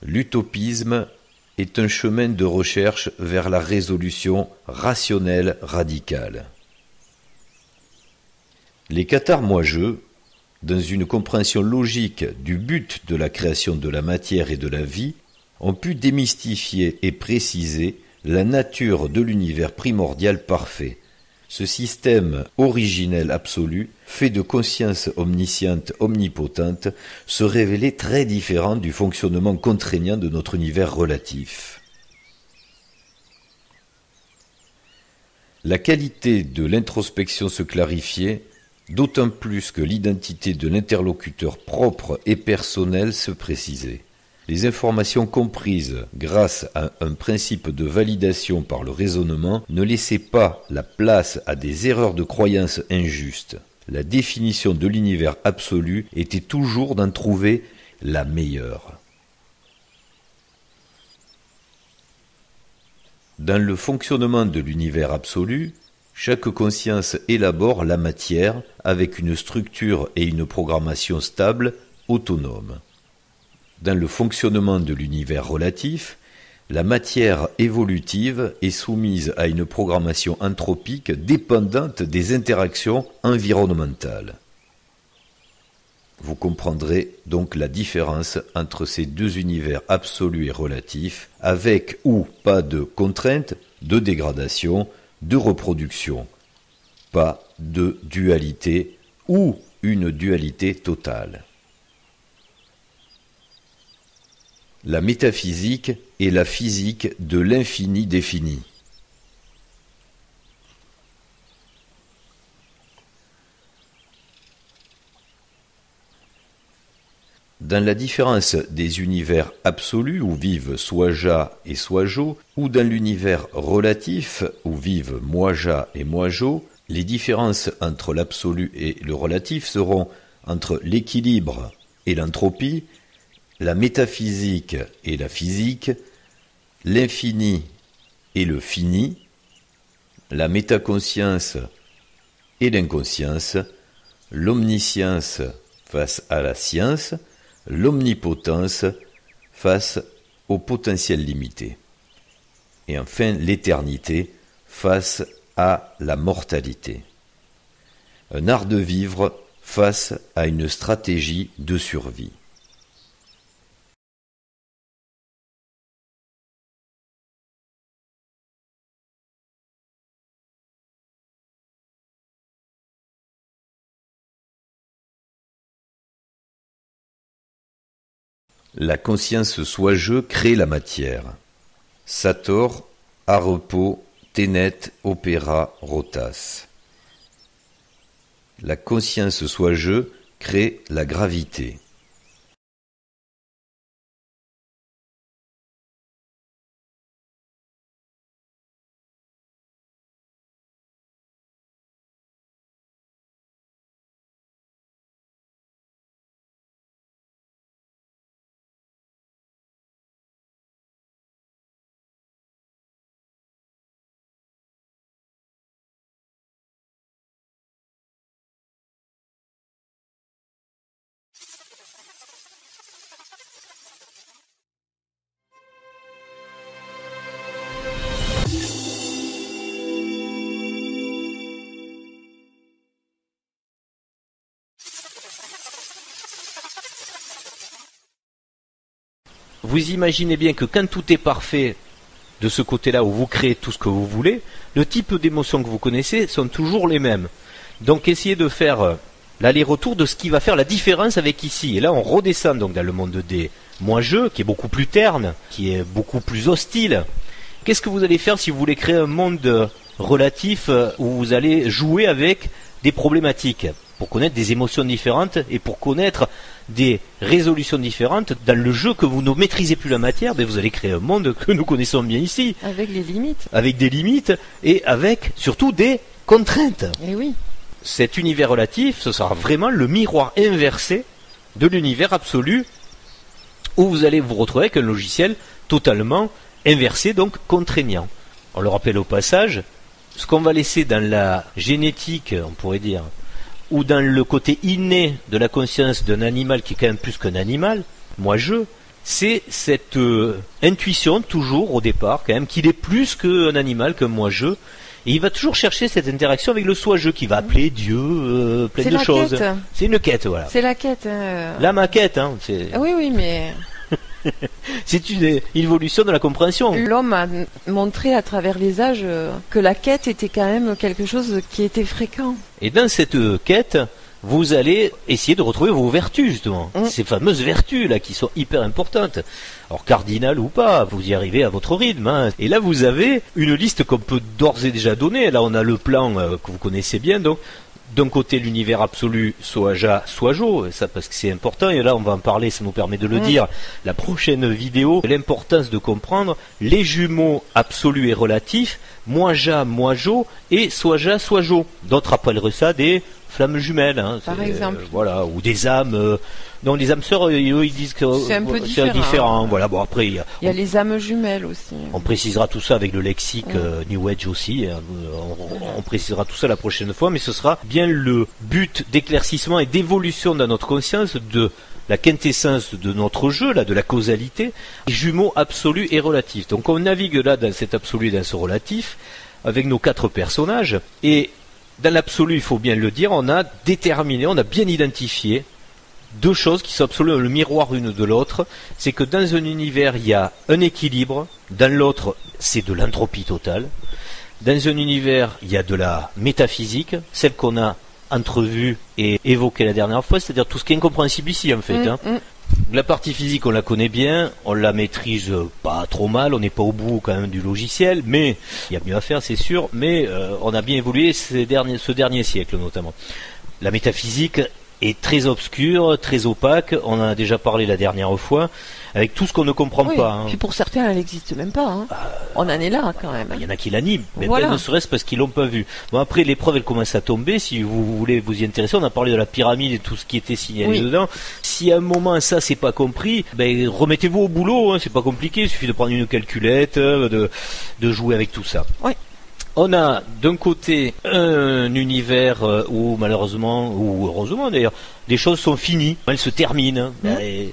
L'utopisme est un chemin de recherche vers la résolution rationnelle radicale. Les cathares moi-je, dans une compréhension logique du but de la création de la matière et de la vie, ont pu démystifier et préciser la nature de l'univers primordial parfait. Ce système originel absolu, fait de conscience omnisciente omnipotente, se révélait très différent du fonctionnement contraignant de notre univers relatif. La qualité de l'introspection se clarifiait, d'autant plus que l'identité de l'interlocuteur propre et personnel se précisait. Les informations comprises grâce à un principe de validation par le raisonnement ne laissaient pas la place à des erreurs de croyance injustes. La définition de l'univers absolu était toujours d'en trouver la meilleure. Dans le fonctionnement de l'univers absolu, chaque conscience élabore la matière avec une structure et une programmation stable, autonomes. Dans le fonctionnement de l'univers relatif, la matière évolutive est soumise à une programmation anthropique dépendante des interactions environnementales. Vous comprendrez donc la différence entre ces deux univers absolus et relatifs, avec ou pas de contraintes, de dégradation, de reproduction, pas de dualité ou une dualité totale. La métaphysique est la physique de l'infini défini. Dans la différence des univers absolus où vivent Soi-Ja et Soi-Jo, ou dans l'univers relatif où vivent Moi-Ja et Moi-Jo, les différences entre l'absolu et le relatif seront entre l'équilibre et l'entropie, la métaphysique et la physique, l'infini et le fini, la métaconscience et l'inconscience, l'omniscience face à la science, l'omnipotence face au potentiel limité, et enfin l'éternité face à la mortalité. Un art de vivre face à une stratégie de survie. La conscience Soi-Je crée la matière. Sator, Arepo, Ténet, Opéra, Rotas. La conscience Soi-Je crée la gravité. Vous imaginez bien que quand tout est parfait, de ce côté-là où vous créez tout ce que vous voulez, le type d'émotions que vous connaissez sont toujours les mêmes. Donc essayez de faire l'aller-retour de ce qui va faire la différence avec ici. Et là on redescend donc dans le monde des moi-je, qui est beaucoup plus terne, qui est beaucoup plus hostile. Qu'est-ce que vous allez faire si vous voulez créer un monde relatif où vous allez jouer avec des problématiques, pour connaître des émotions différentes et pour connaître des résolutions différentes dans le jeu que vous ne maîtrisez plus la matière, vous allez créer un monde que nous connaissons bien ici. Avec les limites. Avec des limites et avec surtout des contraintes. Et oui. Cet univers relatif, ce sera vraiment le miroir inversé de l'univers absolu où vous allez vous retrouver avec un logiciel totalement inversé, donc contraignant. On le rappelle au passage, ce qu'on va laisser dans la génétique, on pourrait dire, ou dans le côté inné de la conscience d'un animal qui est quand même plus qu'un animal, moi-je, c'est cette intuition toujours au départ quand même qu'il est plus qu'un animal, qu'un moi-je. Et il va toujours chercher cette interaction avec le soi-je qui va appeler Dieu, plein de choses. Quête. C'est une quête, voilà. C'est la quête. La maquette, hein. Oui, mais C'est une évolution de la compréhension. l'homme a montré à travers les âges que la quête était quand même quelque chose qui était fréquent. Et dans cette quête, vous allez essayer de retrouver vos vertus, justement. Ces fameuses vertus, là, qui sont hyper importantes. Alors, cardinales ou pas, vous y arrivez à votre rythme, hein. Et là, vous avez une liste qu'on peut d'ores et déjà donner. Là, on a le plan que vous connaissez bien, donc. D'un côté, l'univers absolu, Soaja, Soajo, ça parce que c'est important, et là on va en parler, ça nous permet de le dire, la prochaine vidéo, l'importance de comprendre les jumeaux absolus et relatifs, Moaja, Moajo, et Soaja, Soajo. D'autres appelleraient ça des flammes jumelles, hein, par exemple. Voilà, ou des âmes. Non, les âmes sœurs, eux, ils disent que c'est un peu différent. Voilà, bon après, il y a les âmes jumelles aussi. On précisera tout ça avec le lexique New Age aussi. Hein. On précisera tout ça la prochaine fois, mais ce sera bien le but d'éclaircissement et d'évolution dans notre conscience de la quintessence de notre jeu, là, de la causalité, jumeaux absolus et relatifs. Donc on navigue là dans cet absolu et dans ce relatif, avec nos 4 personnages, et dans l'absolu, il faut bien le dire, on a déterminé, on a bien identifié 2 choses qui sont absolument le miroir l'une de l'autre. C'est que dans un univers, il y a un équilibre, dans l'autre, c'est de l'entropie totale. Dans un univers, il y a de la métaphysique, celle qu'on a entrevue et évoquée la dernière fois, c'est-à-dire tout ce qui est incompréhensible ici, en fait. La partie physique, on la connaît bien, on la maîtrise pas trop mal, on n'est pas au bout quand même du logiciel, mais il y a mieux à faire, c'est sûr, mais on a bien évolué ce dernier siècle notamment. La métaphysique est très obscure, très opaque, on en a déjà parlé la dernière fois, avec tout ce qu'on ne comprend pas. Hein. Puis pour certains, elle n'existe même pas. Hein. On en est là quand même. Il y en a qui l'animent, mais voilà. Ne serait-ce parce qu'ils l'ont pas vu. Bon, après, les preuves, elles commencent à tomber. Si vous voulez vous y intéresser, on a parlé de la pyramide et tout ce qui était signalé dedans. Si à un moment ça c'est pas compris, ben remettez-vous au boulot. Hein, c'est pas compliqué. Il suffit de prendre une calculette, de jouer avec tout ça. Oui. On a d'un côté un univers où malheureusement, ou heureusement d'ailleurs, des choses sont finies, elles se terminent, et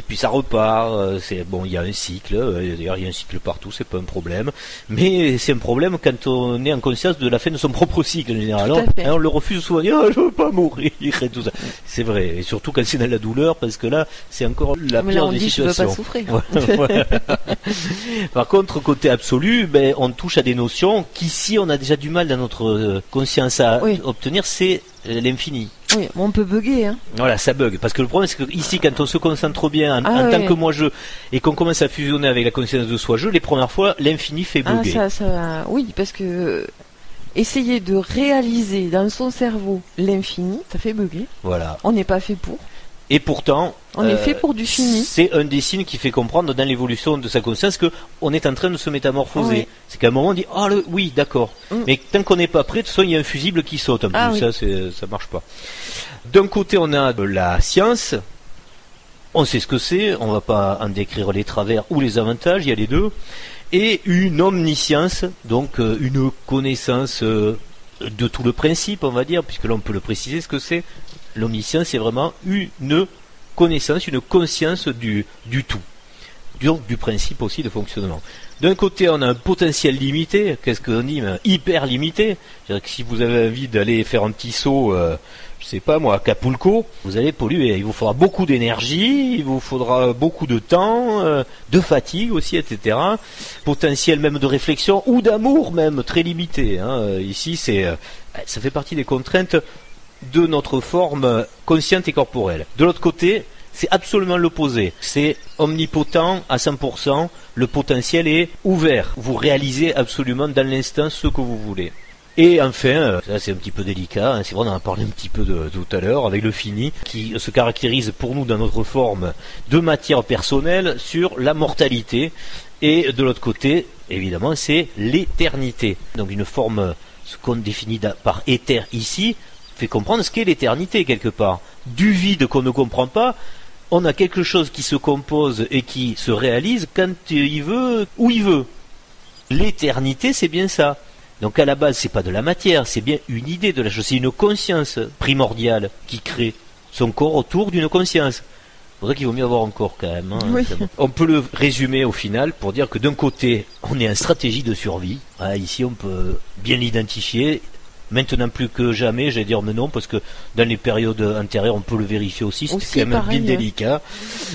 puis ça repart. C'est bon, il y a un cycle. D'ailleurs, il y a un cycle partout, c'est pas un problème. Mais c'est un problème quand on est en conscience de la fin de son propre cycle en général. On le refuse souvent, je veux pas mourir et tout ça. C'est vrai, et surtout quand c'est dans la douleur, parce que là, c'est encore la pire des situations. Je veux pas souffrir. Par contre, côté absolu, ben on touche à des notions qu'ici on a déjà du mal dans notre conscience à obtenir, c'est l'infini. Oui, on peut bugger. Hein. Voilà, ça bug. Parce que le problème, c'est que ici, quand on se concentre bien en tant que moi-je, et qu'on commence à fusionner avec la conscience de soi-je, les premières fois, l'infini fait bugger. Oui, parce que essayer de réaliser dans son cerveau l'infini, ça fait bugger. Voilà. On n'est pas fait pour. Et pourtant, on est fait pour du fini. C'est un des signes qui fait comprendre dans l'évolution de sa conscience que on est en train de se métamorphoser. Oui. C'est qu'à un moment on dit oui, d'accord. Mais tant qu'on n'est pas prêt, de toute façon il y a un fusible qui saute. En plus, ça marche pas. D'un côté on a la science. On sait ce que c'est. On va pas en décrire les travers ou les avantages. Il y a les deux. Et une omniscience, donc une connaissance de tout le principe, on va dire, puisque là on peut le préciser ce que c'est. L'omniscience, c'est vraiment une connaissance, une conscience du tout. Donc du principe aussi de fonctionnement. D'un côté, on a un potentiel limité. Qu'est-ce qu'on dit? Hyper limité. C'est-à-dire que si vous avez envie d'aller faire un petit saut, je sais pas moi, à Acapulco, vous allez polluer. Il vous faudra beaucoup d'énergie, il vous faudra beaucoup de temps, de fatigue aussi, etc. Potentiel même de réflexion ou d'amour même très limité. Hein. Ici, ça fait partie des contraintes de notre forme consciente et corporelle. De l'autre côté, c'est absolument l'opposé. C'est omnipotent à 100%, le potentiel est ouvert. Vous réalisez absolument dans l'instant ce que vous voulez. Et enfin, ça c'est un petit peu délicat, c'est vrai, on en a parlé un petit peu de tout à l'heure, avec le fini, qui se caractérise pour nous dans notre forme de matière personnelle sur la mortalité. Et de l'autre côté, évidemment, c'est l'éternité. Donc une forme, ce qu'on définit par éther ici, fait comprendre ce qu'est l'éternité quelque part. Du vide qu'on ne comprend pas, on a quelque chose qui se compose et qui se réalise quand il veut, où il veut. L'éternité, c'est bien ça. Donc à la base, c'est pas de la matière, c'est bien une idée de la chose, c'est une conscience primordiale qui crée son corps autour d'une conscience. C'est pour ça qu'il vaut mieux avoir encore quand même. Hein, Oui. bon. On peut le résumer au final pour dire que d'un côté, on est en stratégie de survie. Ah, ici, on peut bien l'identifier. Maintenant plus que jamais, j'allais dire mais non, parce que dans les périodes antérieures, on peut le vérifier aussi. C'est quand même pareil, bien délicat.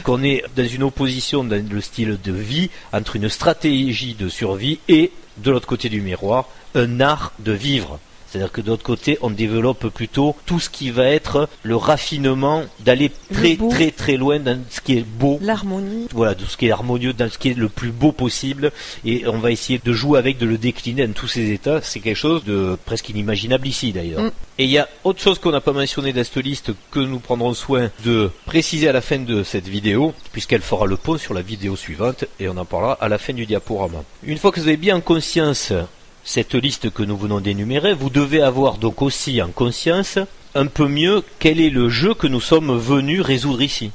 Qu'on est dans une opposition dans le style de vie entre une stratégie de survie et, de l'autre côté du miroir, un art de vivre. C'est-à-dire que de l'autre côté, on développe plutôt tout ce qui va être le raffinement, d'aller très très loin dans ce qui est beau. L'harmonie. Voilà, tout ce qui est harmonieux, dans ce qui est le plus beau possible. Et on va essayer de jouer avec, de le décliner dans tous ces états. C'est quelque chose de presque inimaginable ici d'ailleurs. Et il y a autre chose qu'on n'a pas mentionné dans cette liste que nous prendrons soin de préciser à la fin de cette vidéo, puisqu'elle fera le pont sur la vidéo suivante et on en parlera à la fin du diaporama. Une fois que vous avez bien en conscience cette liste que nous venons d'énumérer, vous devez avoir donc aussi en conscience un peu mieux quel est le jeu que nous sommes venus résoudre ici.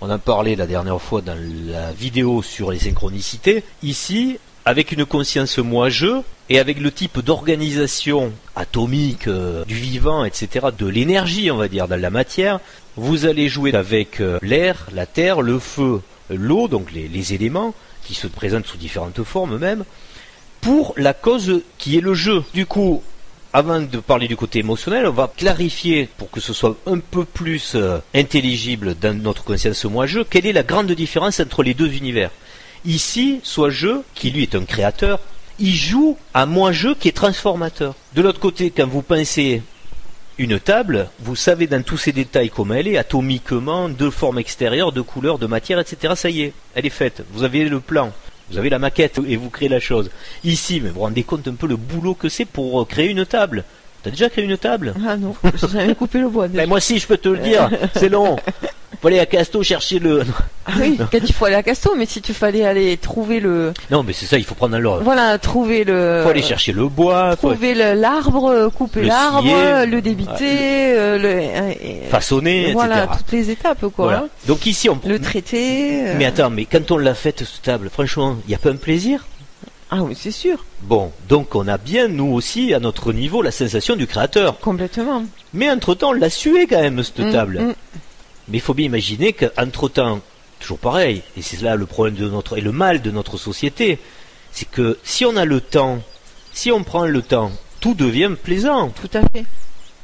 On en parlait la dernière fois dans la vidéo sur les synchronicités. Ici, avec une conscience moi-jeu et avec le type d'organisation atomique du vivant, etc., de l'énergie, on va dire, dans la matière, vous allez jouer avec l'air, la terre, le feu, l'eau, donc les éléments qui se présentent sous différentes formes même, pour la cause qui est le jeu. Du coup, avant de parler du côté émotionnel, on va clarifier, pour que ce soit un peu plus intelligible dans notre conscience moi-jeu, quelle est la grande différence entre les deux univers. Ici, Soi-jeu, qui lui est un créateur, il joue à moi-jeu qui est transformateur. De l'autre côté, quand vous pensez une table, vous savez dans tous ces détails comment elle est, atomiquement, de forme extérieure, de couleur, de matière, etc. Ça y est, elle est faite. Vous avez le plan. Vous avez la maquette et vous créez la chose. Ici, mais vous vous rendez compte un peu le boulot que c'est pour créer une table. T'as déjà créé une table? Ah non, j'avais coupé le bois. Mais moi aussi, je peux te le dire, c'est long. Faut aller à Casto chercher le... Ah oui, quand il faut aller à Casto, mais si tu fallait aller trouver le... Non, mais c'est ça, il faut prendre l'ordre. Voilà, trouver le... Faut aller chercher le bois. Trouver l'arbre, couper l'arbre, scier, le débiter, façonner, voilà, etc. toutes les étapes, quoi. Voilà. Donc ici, on... Le traiter... Mais attends, mais quand on l'a faite, cette table, franchement, il n'y a pas un plaisir? Ah oui, c'est sûr. Bon, donc on a bien, nous aussi, à notre niveau, la sensation du créateur. Complètement. Mais entre-temps, on l'a sué quand même, cette table. Mais il faut bien imaginer qu'entre-temps, toujours pareil, et c'est là le problème de notre, et le mal de notre société, c'est que si on a le temps, si on prend le temps, tout devient plaisant. Tout à fait.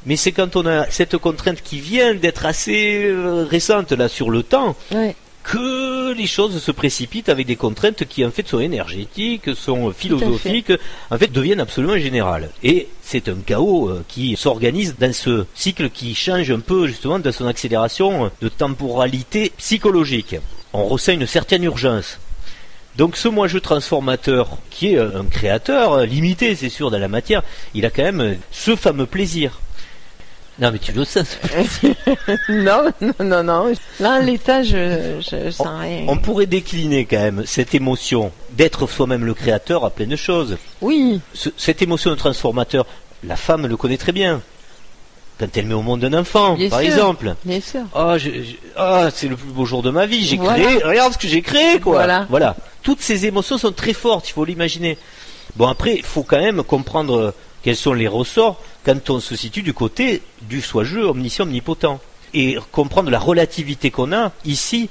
Mais c'est quand on a cette contrainte qui vient d'être assez récente là sur le temps, Ouais. que les choses se précipitent avec des contraintes qui en fait sont énergétiques, sont philosophiques, en fait deviennent absolument générales. Et c'est un chaos qui s'organise dans ce cycle qui change un peu justement dans son accélération de temporalité psychologique. On ressent une certaine urgence. Donc ce moi-jeu transformateur, qui est un créateur limité, c'est sûr, dans la matière, il a quand même ce fameux plaisir. Non mais tu le sais. non. Là, l'état, je sens rien. On pourrait décliner quand même cette émotion d'être soi-même le créateur à plein de choses. Oui. Cette émotion de transformateur, la femme le connaît très bien. Quand elle met au monde un enfant, Bien par sûr. exemple. Bien sûr. C'est le plus beau jour de ma vie. J'ai Voilà. créé, regarde ce que j'ai créé, quoi. Voilà. Toutes ces émotions sont très fortes, il faut l'imaginer. Bon, après, il faut quand même comprendre quels sont les ressorts quand on se situe du côté du soi-jeu omniscient, omnipotent. Et comprendre la relativité qu'on a ici,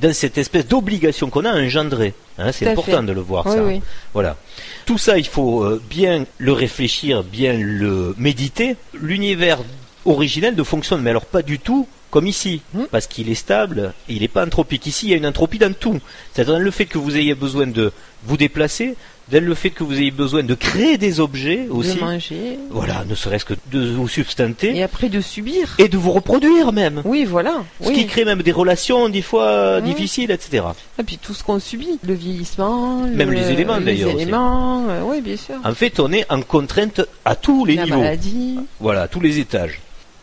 dans cette espèce d'obligation qu'on a à engendrer. Hein, c'est Tout à important fait. de le voir, Oui, ça. oui. Voilà. Tout ça, il faut bien le réfléchir, bien le méditer. L'univers originel ne fonctionne, mais alors pas du tout comme ici, parce qu'il est stable, il n'est pas anthropique. Ici, il y a une entropie dans tout. C'est-à-dire le fait que vous ayez besoin de vous déplacer, dans le fait que vous ayez besoin de créer des objets aussi. De manger. Voilà, ne serait-ce que de vous substanter. Et après de subir. Et de vous reproduire même. Oui, voilà. Ce qui crée même des relations des fois Mmh. difficiles, etc. Et puis tout ce qu'on subit, le vieillissement, Même les éléments, d'ailleurs, aussi. Les éléments, oui, bien sûr. En fait, on est en contrainte à tous les La niveaux. maladie. Voilà, à tous les étages.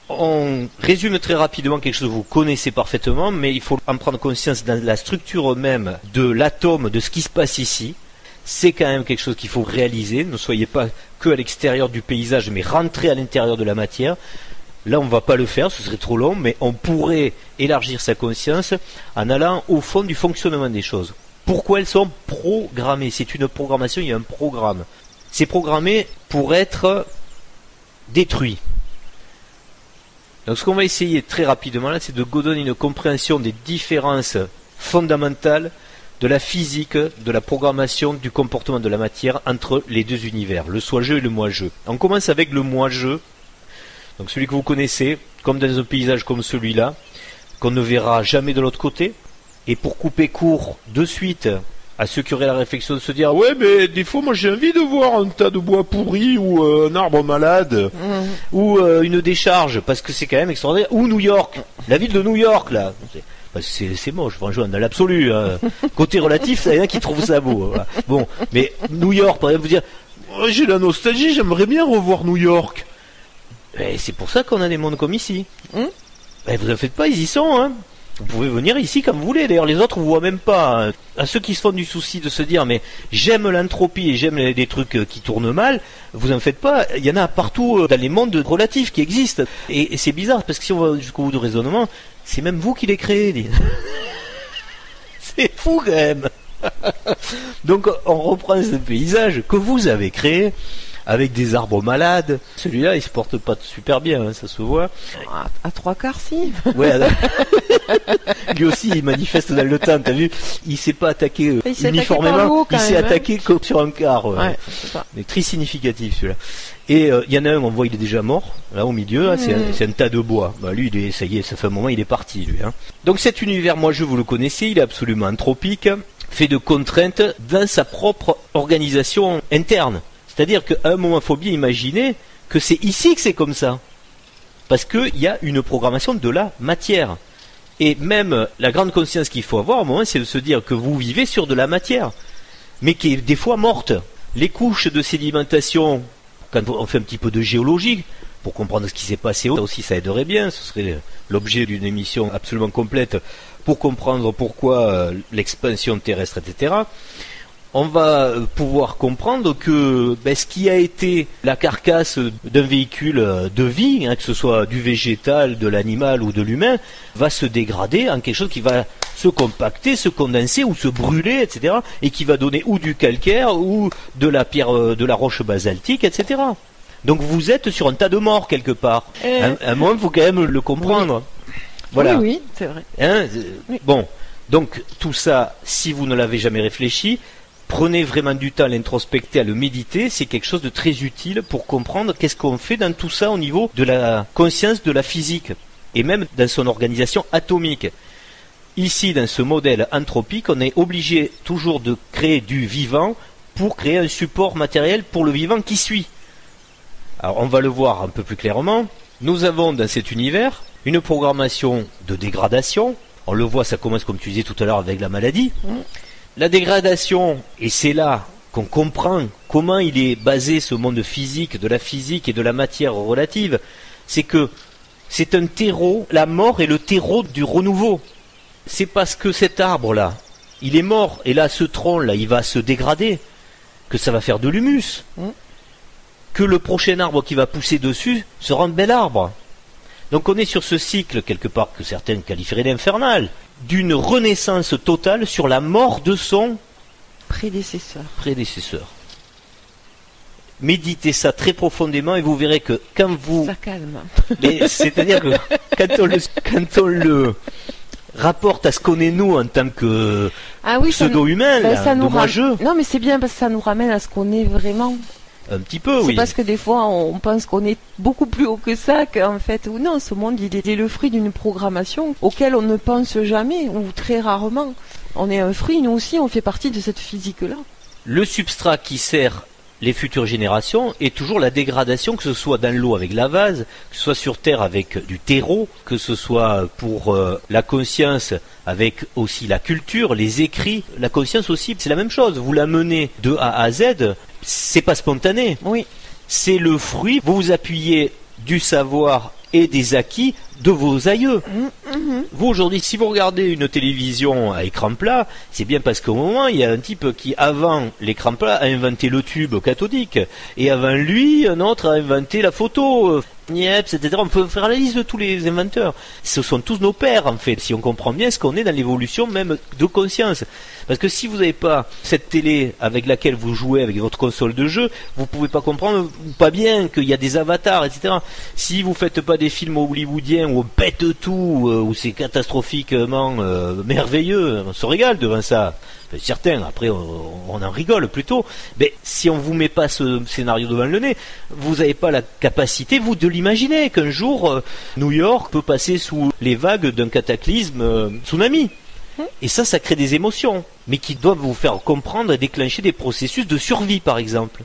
On résume très rapidement quelque chose que vous connaissez parfaitement, mais il faut en prendre conscience dans la structure même de l'atome, de ce qui se passe ici. C'est quand même quelque chose qu'il faut réaliser. Ne soyez pas que à l'extérieur du paysage, mais rentrez à l'intérieur de la matière. Là, on ne va pas le faire, ce serait trop long, mais on pourrait élargir sa conscience en allant au fond du fonctionnement des choses. Pourquoi elles sont programmées? C'est une programmation, il y a un programme. C'est programmé pour être détruit. Donc ce qu'on va essayer très rapidement là, c'est de vous donner une compréhension des différences fondamentales de la physique, de la programmation, du comportement de la matière entre les deux univers, le soi-je et le moi-je. On commence avec le moi-je, donc celui que vous connaissez, comme dans un paysage comme celui-là, qu'on ne verra jamais de l'autre côté. Et pour couper court de suite à ceux qui auraient la réflexion de se dire ouais mais des fois moi j'ai envie de voir un tas de bois pourri ou un arbre malade ou une décharge parce que c'est quand même extraordinaire, ou New York, la ville de New York là, c'est moche franchement dans l'absolu, hein. Côté relatif ça y en a qui trouvent ça beau, voilà. Bon, mais New York par exemple, vous dire oh, j'ai la nostalgie, j'aimerais bien revoir New York, et c'est pour ça qu'on a des mondes comme ici. Ben, vous en faites pas, ils y sont, hein. Vous pouvez venir ici comme vous voulez, d'ailleurs les autres vous voient même pas, hein. À ceux qui se font du souci de se dire mais j'aime l'entropie et j'aime des trucs qui tournent mal, vous en faites pas, il y en a partout dans les mondes relatifs qui existent, et c'est bizarre parce que si on va jusqu'au bout du raisonnement, c'est même vous qui les créez. C'est fou quand même. Donc on reprend ce paysage que vous avez créé avec des arbres malades. Celui-là, il se porte pas super bien, hein, ça se voit. À trois quarts, si. Ouais. Lui aussi, il manifeste dans le temps. T'as vu, il s'est pas attaqué uniformément. Il s'est attaqué comme sur un quart. Ouais, mais très significatif celui-là. Et il y en a un, on voit, il est déjà mort. Là, au milieu, là, c'est un tas de bois. Bah, lui, ça y est, ça fait un moment, il est parti, lui. Hein. Donc cet univers, moi, vous le connaissez, il est absolument anthropique, fait de contraintes dans sa propre organisation interne. C'est-à-dire qu'à un moment, il faut bien imaginer que c'est ici que c'est comme ça. Parce qu'il y a une programmation de la matière. Et même la grande conscience qu'il faut avoir, à un moment, c'est de se dire que vous vivez sur de la matière, mais qui est des fois morte. Les couches de sédimentation, quand on fait un petit peu de géologie, pour comprendre ce qui s'est passé, ça aussi ça aiderait bien, ce serait l'objet d'une émission absolument complète, pour comprendre pourquoi l'expansion terrestre, etc., on va pouvoir comprendre que ce qui a été la carcasse d'un véhicule de vie, hein, que ce soit du végétal, de l'animal ou de l'humain, va se dégrader en quelque chose qui va se compacter, se condenser ou se brûler, etc., et qui va donner ou du calcaire ou de la pierre, de la roche basaltique, etc. Donc vous êtes sur un tas de morts quelque part. À un moment, il faut quand même le comprendre. Oui. Voilà. Oui, c'est vrai. Hein, oui. Bon, donc tout ça, si vous ne l'avez jamais réfléchi, prenez vraiment du temps à l'introspecter, à le méditer, c'est quelque chose de très utile pour comprendre qu'est-ce qu'on fait dans tout ça au niveau de la conscience de la physique, et même dans son organisation atomique. Ici, dans ce modèle anthropique, on est obligé toujours de créer du vivant pour créer un support matériel pour le vivant qui suit. Alors on va le voir un peu plus clairement. Nous avons dans cet univers une programmation de dégradation. On le voit, ça commence comme tu disais tout à l'heure avec la maladie. La dégradation, et c'est là qu'on comprend comment il est basé ce monde physique, de la physique et de la matière relative, c'est que c'est un terreau, la mort est le terreau du renouveau. C'est parce que cet arbre-là, il est mort, et là, ce tronc-là, il va se dégrader, que ça va faire de l'humus. Que le prochain arbre qui va pousser dessus sera un bel arbre. Donc on est sur ce cycle, quelque part, que certains qualifieraient d'infernal, d'une renaissance totale sur la mort de son prédécesseur. Méditez ça très profondément et vous verrez que quand vous... Ça calme. Mais c'est-à-dire que quand on le rapporte à ce qu'on est nous en tant que pseudo-humain, Non mais c'est bien parce que ça nous ramène à ce qu'on est vraiment. Un petit peu, oui. C'est parce que des fois on pense qu'on est beaucoup plus haut que ça, qu'en fait, ou non, ce monde il est le fruit d'une programmation auquel on ne pense jamais, ou très rarement. On est un fruit, nous aussi on fait partie de cette physique-là. Le substrat qui sert les futures générations est toujours la dégradation, que ce soit dans l'eau avec la vase, que ce soit sur Terre avec du terreau, que ce soit pour la conscience avec aussi la culture, les écrits. La conscience aussi, c'est la même chose. Vous la menez de A à Z, c'est pas spontané. Oui. C'est le fruit. Vous vous appuyez du savoir et des acquis de vos aïeux. Vous aujourd'hui, si vous regardez une télévision à écran plat, c'est bien parce qu'au moment, il y a un type qui, avant l'écran plat, a inventé le tube cathodique, et avant lui, un autre a inventé la photo, Niepce, etc. On peut faire la liste de tous les inventeurs. Ce sont tous nos pères, en fait, si on comprend bien ce qu'on est dans l'évolution même de conscience. Parce que si vous n'avez pas cette télé avec laquelle vous jouez avec votre console de jeu, vous pouvez pas comprendre pas bien qu'il y a des avatars, etc. Si vous faites pas des films hollywoodiens où on pète tout, où c'est catastrophiquement merveilleux, on se régale devant ça. Enfin, certains, après on en rigole plutôt. Mais si on vous met pas ce scénario devant le nez, vous n'avez pas la capacité, vous, de l'imaginer qu'un jour New York peut passer sous les vagues d'un cataclysme tsunami. Et ça crée des émotions, mais qui doivent vous faire comprendre et déclencher des processus de survie, par exemple.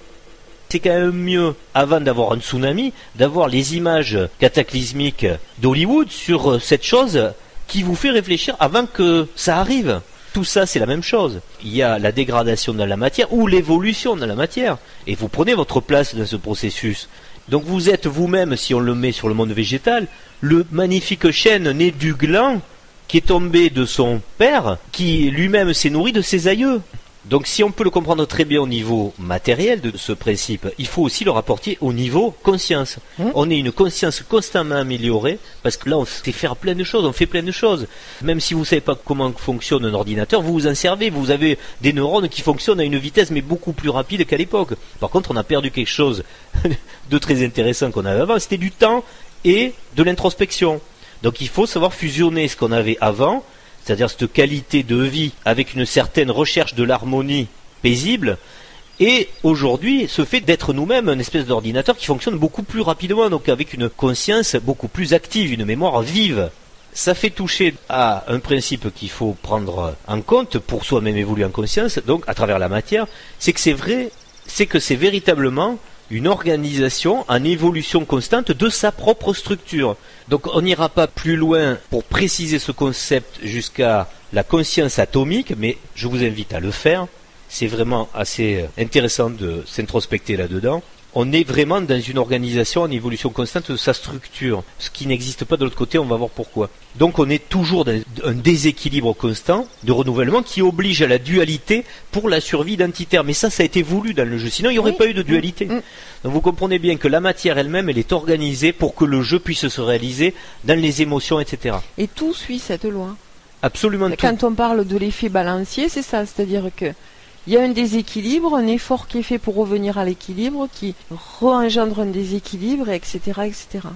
C'est quand même mieux, avant d'avoir un tsunami, d'avoir les images cataclysmiques d'Hollywood sur cette chose qui vous fait réfléchir avant que ça arrive. Tout ça, c'est la même chose. Il y a la dégradation dans la matière ou l'évolution dans la matière. Et vous prenez votre place dans ce processus. Donc vous êtes vous-même, si on le met sur le monde végétal, le magnifique chêne né du gland qui est tombé de son père, qui lui-même s'est nourri de ses aïeux. Donc si on peut le comprendre très bien au niveau matériel de ce principe, il faut aussi le rapporter au niveau conscience. On est une conscience constamment améliorée, parce que là on sait faire plein de choses, on fait plein de choses. Même si vous ne savez pas comment fonctionne un ordinateur, vous vous en servez, vous avez des neurones qui fonctionnent à une vitesse mais beaucoup plus rapide qu'à l'époque. Par contre on a perdu quelque chose de très intéressant qu'on avait avant, c'était du temps et de l'introspection. Donc il faut savoir fusionner ce qu'on avait avant, c'est-à-dire cette qualité de vie avec une certaine recherche de l'harmonie paisible, et aujourd'hui ce fait d'être nous-mêmes une espèce d'ordinateur qui fonctionne beaucoup plus rapidement, donc avec une conscience beaucoup plus active, une mémoire vive. Ça fait toucher à un principe qu'il faut prendre en compte pour soi-même évoluer en conscience, donc à travers la matière, c'est que c'est vrai, c'est que c'est véritablement une organisation en évolution constante de sa propre structure. Donc on n'ira pas plus loin pour préciser ce concept jusqu'à la conscience atomique, mais je vous invite à le faire. C'est vraiment assez intéressant de s'introspecter là-dedans. On est vraiment dans une organisation en évolution constante de sa structure, ce qui n'existe pas de l'autre côté, on va voir pourquoi. Donc on est toujours dans un déséquilibre constant de renouvellement qui oblige à la dualité pour la survie identitaire. Mais ça a été voulu dans le jeu, sinon il n'y aurait pas eu de dualité. Donc vous comprenez bien que la matière elle-même, elle est organisée pour que le jeu puisse se réaliser dans les émotions, etc. Et tout suit cette loi. Absolument tout. Quand on parle de l'effet balancier, c'est ça, c'est-à-dire que il y a un déséquilibre, un effort qui est fait pour revenir à l'équilibre, qui re-engendre un déséquilibre, etc., etc.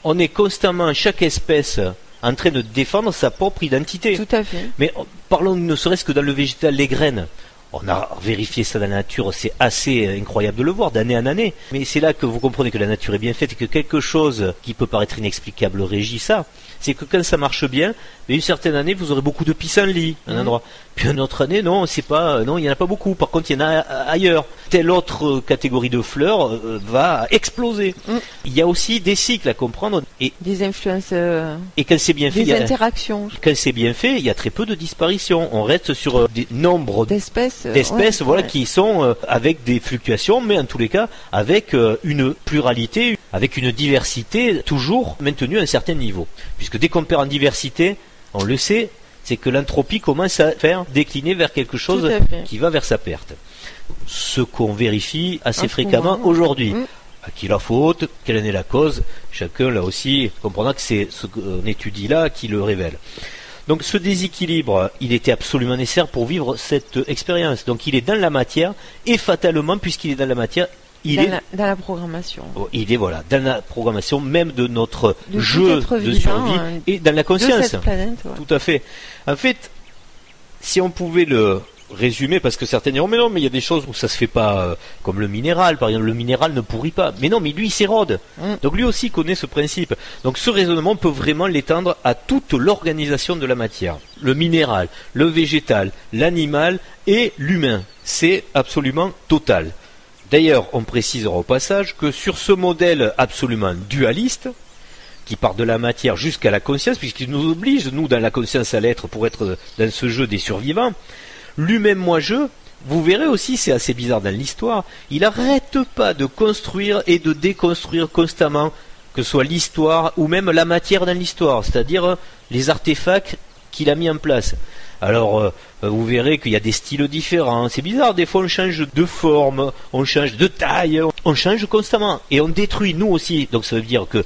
On est constamment, chaque espèce, en train de défendre sa propre identité. Tout à fait. Mais parlons ne serait-ce que dans le végétal, les graines. On a vérifié ça dans la nature, c'est assez incroyable de le voir d'année en année. Mais c'est là que vous comprenez que la nature est bien faite et que quelque chose qui peut paraître inexplicable régit ça. C'est que quand ça marche bien, mais une certaine année, vous aurez beaucoup de pissenlits, un endroit. Puis une autre année, non, c'est pas, non, il y en a pas beaucoup. Par contre, il y en a ailleurs. Telle autre catégorie de fleurs va exploser. Il y a aussi des cycles à comprendre et des influences. Et quand c'est bien fait, des interactions. Quand c'est bien fait, il y a très peu de disparitions. On reste sur des nombres d'espèces, voilà, qui sont avec des fluctuations, mais en tous les cas avec une pluralité, avec une diversité toujours maintenue à un certain niveau. Puisque dès qu'on perd en diversité, on le sait, c'est que l'entropie commence à faire décliner vers quelque chose qui va vers sa perte. Ce qu'on vérifie assez fréquemment aujourd'hui. À qui la faute, quelle en est la cause, chacun là aussi comprendra que c'est ce qu'on étudie là qui le révèle. Donc ce déséquilibre, il était absolument nécessaire pour vivre cette expérience. Donc il est dans la matière, et fatalement, puisqu'il est dans la matière, dans la programmation. Il est dans la programmation même de notre jeu de survie et dans la conscience. De cette planète, Tout à fait. En fait, si on pouvait le résumer, parce que certains diront mais non, mais il y a des choses où ça se fait pas, comme le minéral, par exemple, le minéral ne pourrit pas. Mais non, mais lui il s'érode. Donc lui aussi connaît ce principe. Donc ce raisonnement on peut vraiment l'étendre à toute l'organisation de la matière. Le minéral, le végétal, l'animal et l'humain. C'est absolument total. D'ailleurs, on précisera au passage que sur ce modèle absolument dualiste, qui part de la matière jusqu'à la conscience, puisqu'il nous oblige, nous, dans la conscience à l'être, pour être dans ce jeu des survivants, l'humain moi-je, vous verrez aussi, c'est assez bizarre dans l'histoire, il n'arrête pas de construire et de déconstruire constamment, que ce soit l'histoire ou même la matière dans l'histoire, c'est-à-dire les artefacts qu'il a mis en place. Alors, vous verrez qu'il y a des styles différents. C'est bizarre, des fois on change de forme, on change de taille, on change constamment. Et on détruit, nous aussi. Donc ça veut dire que,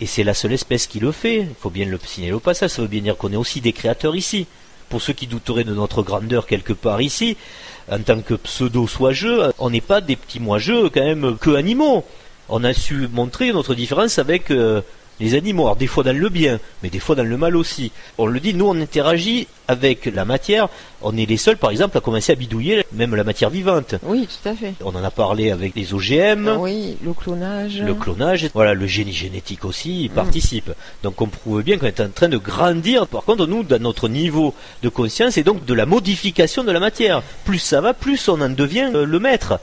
et c'est la seule espèce qui le fait, il faut bien le signaler au passage, ça veut bien dire qu'on est aussi des créateurs ici. Pour ceux qui douteraient de notre grandeur quelque part ici, en tant que pseudo-soigeux, on n'est pas des petits mois-jeux quand même que animaux. On a su montrer notre différence avec les animaux, alors des fois dans le bien, mais des fois dans le mal aussi. On le dit, nous on interagit avec la matière, on est les seuls par exemple à commencer à bidouiller même la matière vivante. Oui, tout à fait. On en a parlé avec les OGM. Oui, le clonage. Le clonage, voilà, le génie génétique aussi, il participe. Donc on prouve bien qu'on est en train de grandir, par contre nous, dans notre niveau de conscience et donc de la modification de la matière. Plus ça va, plus on en devient le maître.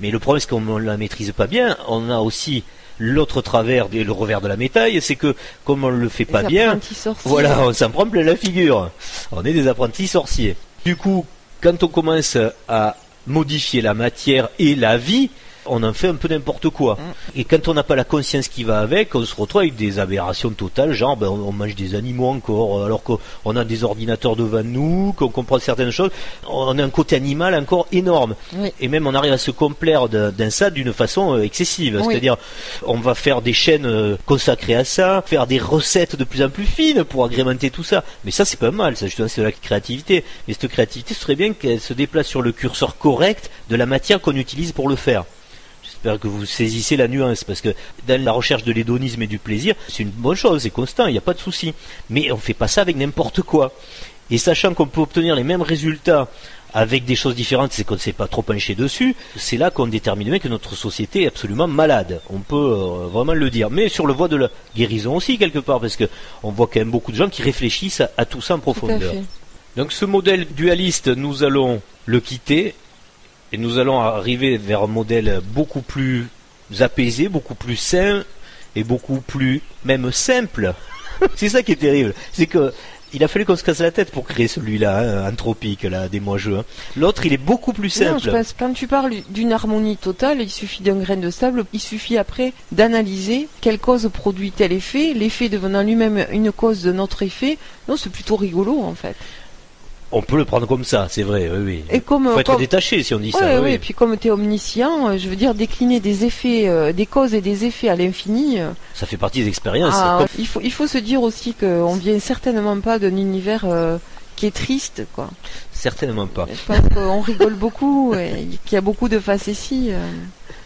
Mais le problème c'est qu'on ne la maîtrise pas bien, on a aussi l'autre travers et le revers de la médaille, c'est que comme on le fait pas bien, voilà, on s'en prend plein la figure. On est des apprentis sorciers. Du coup, quand on commence à modifier la matière et la vie, on en fait un peu n'importe quoi. Et quand on n'a pas la conscience qui va avec, on se retrouve avec des aberrations totales, genre on mange des animaux encore, alors qu'on a des ordinateurs devant nous, qu'on comprend certaines choses. On a un côté animal encore énorme. Oui. Et même on arrive à se complaire d'un ça d'une façon excessive. Oui. C'est-à-dire, on va faire des chaînes consacrées à ça, faire des recettes de plus en plus fines pour agrémenter tout ça. Mais ça, c'est pas mal, ça justement, c'est de la créativité. Mais cette créativité, ce serait bien qu'elle se déplace sur le curseur correct de la matière qu'on utilise pour le faire. J'espère que vous saisissez la nuance, parce que dans la recherche de l'hédonisme et du plaisir, c'est une bonne chose, c'est constant, il n'y a pas de souci. Mais on ne fait pas ça avec n'importe quoi. Et sachant qu'on peut obtenir les mêmes résultats avec des choses différentes, c'est qu'on ne s'est pas trop penché dessus, c'est là qu'on détermine bien que notre société est absolument malade. On peut vraiment le dire. Mais sur le voie de la guérison aussi, quelque part, parce qu'on voit quand même beaucoup de gens qui réfléchissent à tout ça en profondeur. Donc ce modèle dualiste, nous allons le quitter. Et nous allons arriver vers un modèle beaucoup plus apaisé, beaucoup plus sain et beaucoup plus même simple. C'est ça qui est terrible. C'est que il a fallu qu'on se casse la tête pour créer celui-là, anthropique, là, des mois-jeux. L'autre, il est beaucoup plus simple. Non, je pense que quand tu parles d'une harmonie totale, il suffit d'un grain de sable, il suffit après d'analyser quelle cause produit tel effet, l'effet devenant lui-même une cause de notre effet. Non, c'est plutôt rigolo, en fait. On peut le prendre comme ça, c'est vrai, oui. Et comme, faut être détaché si on dit ça. Oui, et puis comme tu es omniscient, je veux dire, décliner des effets, des causes et des effets à l'infini. Ça fait partie des expériences. Il faut se dire aussi qu'on vient certainement pas d'un univers qui est triste, quoi. Certainement pas. Je pense qu'on rigole beaucoup et qu'il y a beaucoup de facéties.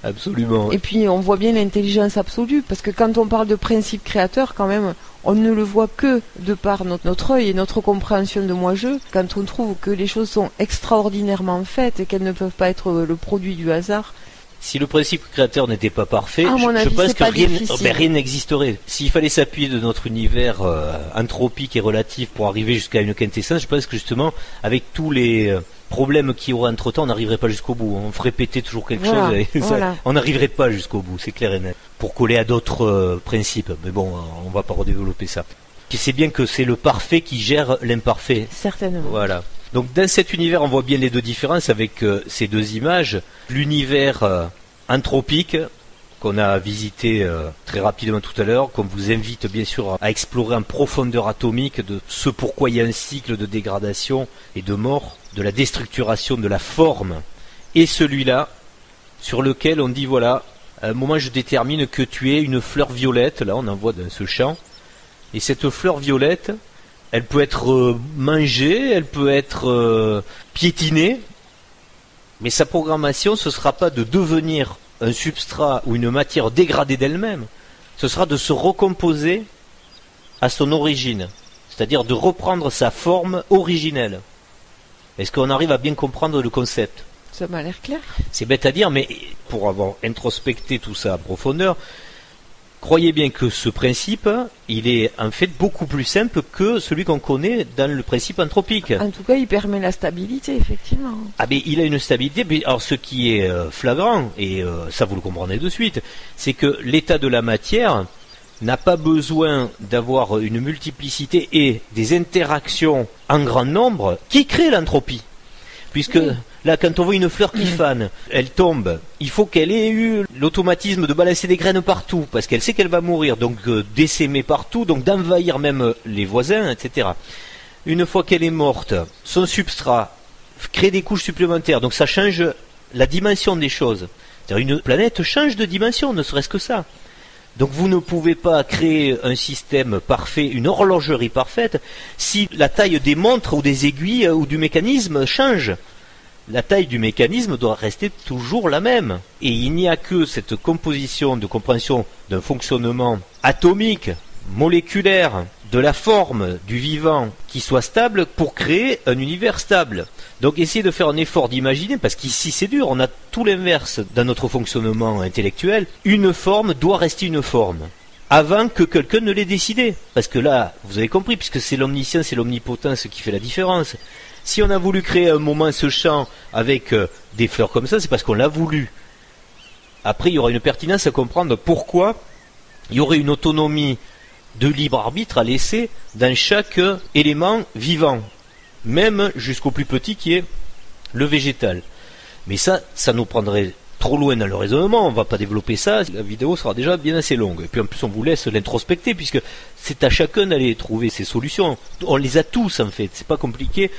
Absolument. Et puis on voit bien l'intelligence absolue, parce que quand on parle de principe créateur, quand même, on ne le voit que de par notre œil et notre compréhension de moi-je, quand on trouve que les choses sont extraordinairement faites et qu'elles ne peuvent pas être le produit du hasard. Si le principe créateur n'était pas parfait, je pense que rien n'existerait. S'il fallait s'appuyer de notre univers anthropique et relatif pour arriver jusqu'à une quintessence, je pense que justement, avec tous les problèmes qu'il y aura entre-temps, on n'arriverait pas jusqu'au bout. On ferait péter toujours quelque chose. Et on n'arriverait pas jusqu'au bout, c'est clair et net. Pour coller à d'autres principes. Mais bon, on va pas redévelopper ça. C'est bien que c'est le parfait qui gère l'imparfait. Certainement. Voilà. Donc dans cet univers, on voit bien les deux différences avec ces deux images. L'univers anthropique, qu'on a visité très rapidement tout à l'heure, qu'on vous invite bien sûr à explorer en profondeur atomique de ce pourquoi il y a un cycle de dégradation et de mort, de la déstructuration de la forme. Et celui-là, sur lequel on dit voilà, à un moment je détermine que tu es une fleur violette, là on en voit dans ce champ, et cette fleur violette, elle peut être mangée, elle peut être piétinée, mais sa programmation, ce ne sera pas de devenir un substrat ou une matière dégradée d'elle-même, ce sera de se recomposer à son origine, c'est-à-dire de reprendre sa forme originelle. Est-ce qu'on arrive à bien comprendre le concept ? Ça m'a l'air clair. C'est bête à dire, mais pour avoir introspecté tout ça à profondeur, croyez bien que ce principe, il est en fait beaucoup plus simple que celui qu'on connaît dans le principe anthropique. En tout cas, il permet la stabilité, effectivement. Ah ben, il a une stabilité. Alors, ce qui est flagrant, et ça vous le comprendrez de suite, c'est que l'état de la matière n'a pas besoin d'avoir une multiplicité et des interactions en grand nombre qui créent l'entropie. Puisque Là, quand on voit une fleur qui fane, elle tombe, il faut qu'elle ait eu l'automatisme de balancer des graines partout, parce qu'elle sait qu'elle va mourir, donc d'essaimer partout, donc d'envahir même les voisins, etc. Une fois qu'elle est morte, son substrat crée des couches supplémentaires, donc ça change la dimension des choses. C'est-à-dire une planète change de dimension, ne serait-ce que ça. Donc vous ne pouvez pas créer un système parfait, une horlogerie parfaite, si la taille des montres ou des aiguilles ou du mécanisme change. La taille du mécanisme doit rester toujours la même. Et il n'y a que cette composition de compréhension d'un fonctionnement atomique, moléculaire, de la forme du vivant qui soit stable pour créer un univers stable. Donc essayez de faire un effort d'imaginer, parce qu'ici c'est dur, on a tout l'inverse dans notre fonctionnement intellectuel. Une forme doit rester une forme, avant que quelqu'un ne l'ait décidé. Parce que là, vous avez compris, puisque c'est l'omniscience et l'omnipotence qui fait la différence. Si on a voulu créer un moment ce champ avec des fleurs comme ça, c'est parce qu'on l'a voulu. Après, il y aura une pertinence à comprendre pourquoi il y aurait une autonomie de libre arbitre à laisser dans chaque élément vivant, même jusqu'au plus petit qui est le végétal. Mais ça nous prendrait trop loin dans le raisonnement, on ne va pas développer ça, la vidéo sera déjà bien assez longue. Et puis en plus on vous laisse l'introspecter, puisque c'est à chacun d'aller trouver ses solutions. On les a tous en fait, c'est pas compliqué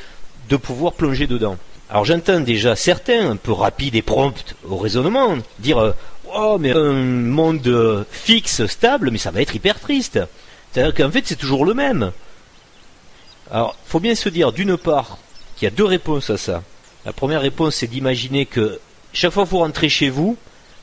de pouvoir plonger dedans. Alors j'entends déjà certains, un peu rapides et prompts au raisonnement, dire oh mais un monde fixe, stable, mais ça va être hyper triste. C'est-à-dire qu'en fait c'est toujours le même. Alors il faut bien se dire d'une part qu'il y a deux réponses à ça. La première réponse c'est d'imaginer que chaque fois que vous rentrez chez vous,